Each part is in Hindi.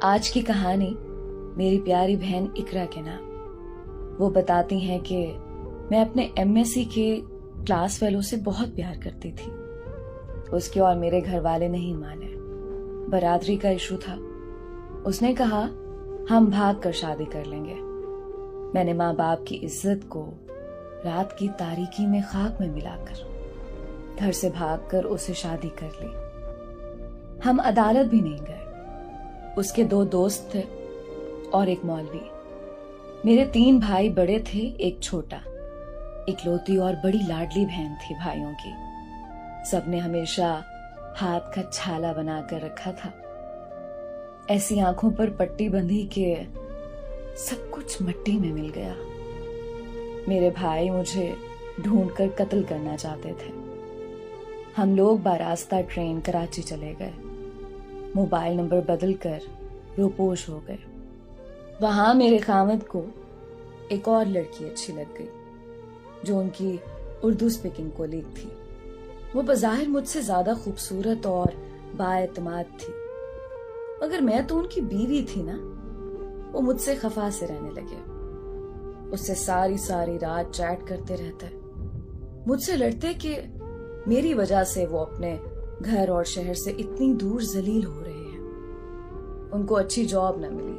आज की कहानी मेरी प्यारी बहन इकरा के नाम। वो बताती हैं कि मैं अपने एमएससी के क्लास फेलो से बहुत प्यार करती थी। उसके और मेरे घर वाले नहीं माने। बरादरी का इशू था। उसने कहा हम भाग कर शादी कर लेंगे। मैंने माँ बाप की इज्जत को रात की तारीकी में खाक में मिलाकर घर से भागकर उसे शादी कर ली। हम अदालत भी नहीं गए। उसके 2 दोस्त थे और एक मौलवी। मेरे 3 भाई बड़े थे, एक छोटा। इकलौती और बड़ी लाडली बहन थी भाइयों की। सबने हमेशा हाथ का छाला बनाकर रखा था। ऐसी आंखों पर पट्टी बंधी कि सब कुछ मिट्टी में मिल गया। मेरे भाई मुझे ढूंढकर कत्ल करना चाहते थे। हम लोग बारास्ता ट्रेन कराची चले गए। मोबाइल नंबर बदलकर रोपोश हो गए। वहां मेरे खामद को एक और लड़की अच्छी लग गई जो उनकी उर्दू स्पीकिंग कोलीग थी। वो बज़ाहिर मुझसे ज्यादा खूबसूरत और बाएतमाद थी, मगर मैं तो उनकी बीवी थी ना। वो मुझसे खफा से रहने लगे। उससे सारी सारी रात चैट करते रहते। मुझसे लड़ते कि मेरी वजह से वो अपने घर और शहर से इतनी दूर जलील हो रहे हैं। उनको अच्छी जॉब न मिली,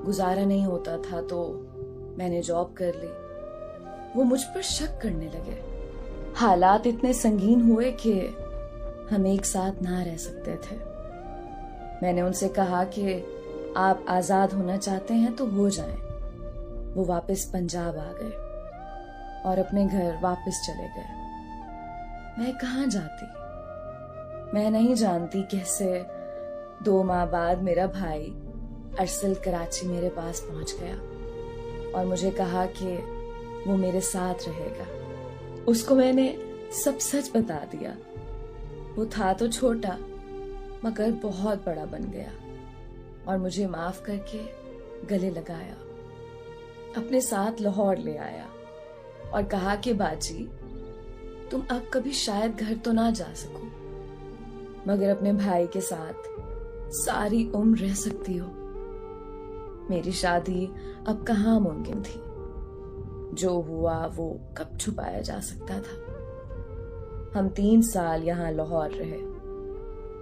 गुजारा नहीं होता था, तो मैंने जॉब कर ली। वो मुझ पर शक करने लगे। हालात इतने संगीन हुए कि हम एक साथ ना रह सकते थे। मैंने उनसे कहा कि आप आजाद होना चाहते हैं तो हो जाएं। वो वापस पंजाब आ गए और अपने घर वापस चले गए। मैं कहाँ जाती? मैं नहीं जानती कैसे 2 माह बाद मेरा भाई अरसल कराची मेरे पास पहुंच गया और मुझे कहा कि वो मेरे साथ रहेगा। उसको मैंने सब सच बता दिया। वो था तो छोटा, मगर बहुत बड़ा बन गया और मुझे माफ करके गले लगाया। अपने साथ लाहौर ले आया और कहा कि बाजी, तुम अब कभी शायद घर तो ना जा सको, मगर अपने भाई के साथ सारी उम्र रह सकती हो। मेरी शादी अब कहाँ मुमकिन थी। जो हुआ वो कब छुपाया जा सकता था। हम 3 साल यहाँ लाहौर रहे,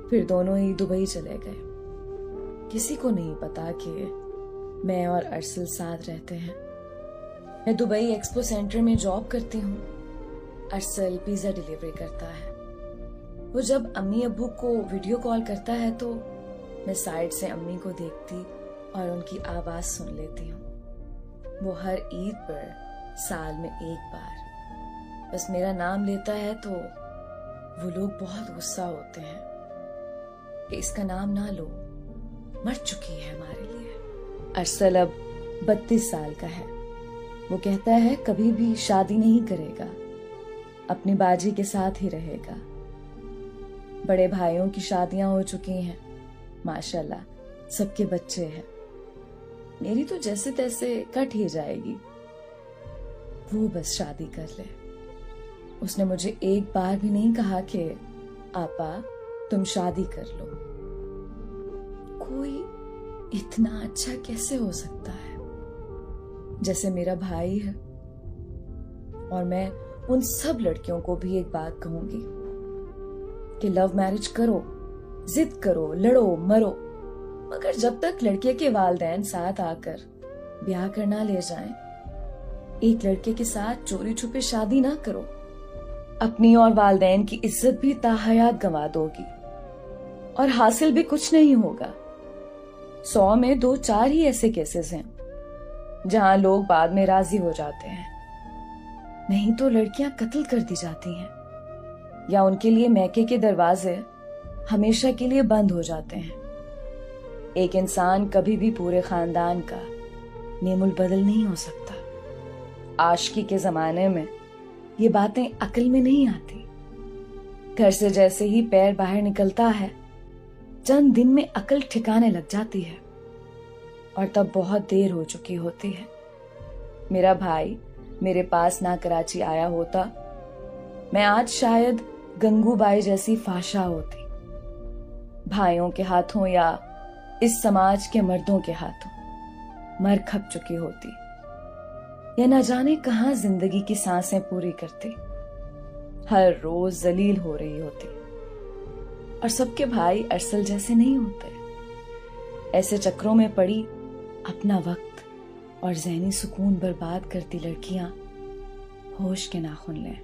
फिर दोनों ही दुबई चले गए। किसी को नहीं पता कि मैं और अरसल साथ रहते हैं। मैं दुबई एक्सपो सेंटर में जॉब करती हूँ। अरसल पिज्जा डिलीवरी करता है। वो जब अम्मी अब्बू को वीडियो कॉल करता है तो मैं साइड से अम्मी को देखती और उनकी आवाज सुन लेती हूँ। वो हर ईद पर साल में एक बार बस मेरा नाम लेता है तो वो लोग बहुत गुस्सा होते हैं कि इसका नाम ना लो, मर चुकी है हमारे लिए। अरसल अब 32 साल का है। वो कहता है कभी भी शादी नहीं करेगा, अपनी बाजी के साथ ही रहेगा। बड़े भाइयों की शादियां हो चुकी हैं, माशाल्लाह सबके बच्चे हैं। मेरी तो जैसे तैसे कट ही जाएगी। वो बस शादी कर ले। उसने मुझे एक बार भी नहीं कहा कि आपा तुम शादी कर लो। कोई इतना अच्छा कैसे हो सकता है जैसे मेरा भाई है। और मैं उन सब लड़कियों को भी एक बात कहूंगी कि लव मैरिज करो, जिद करो, लड़ो, मरो, मगर जब तक लड़के के वालिदैन साथ आकर ब्याह करना ले जाएं, एक लड़के के साथ चोरी छुपे शादी ना करो। अपनी और वालिदैन की इज्जत भी ताहयात गंवा दोगी और हासिल भी कुछ नहीं होगा। 100 में 2-4 ही ऐसे केसेस हैं जहां लोग बाद में राजी हो जाते हैं। नहीं तो लड़कियां कत्ल कर दी जाती हैं या उनके लिए मैके के दरवाजे हमेशा के लिए बंद हो जाते हैं। एक इंसान कभी भी पूरे खानदान का नेमुल बदल नहीं हो सकता। आशिकी के जमाने में ये बातें अक्ल में नहीं आती। घर से जैसे ही पैर बाहर निकलता है, चंद दिन में अक्ल ठिकाने लग जाती है और तब बहुत देर हो चुकी होती है। मेरा भाई मेरे पास ना कराची आया होता, मैं आज शायद गंगूबाई जैसी फाशा होती। भाइयों के हाथों या इस समाज के मर्दों के हाथों मर खप चुकी होती, या न जाने कहां जिंदगी की सांसें पूरी करती, हर रोज जलील हो रही होती। और सबके भाई अरसल जैसे नहीं होते। ऐसे चक्रों में पड़ी अपना वक्त और ज़हनी सुकून बर्बाद करती लड़कियां होश के नाखून लें।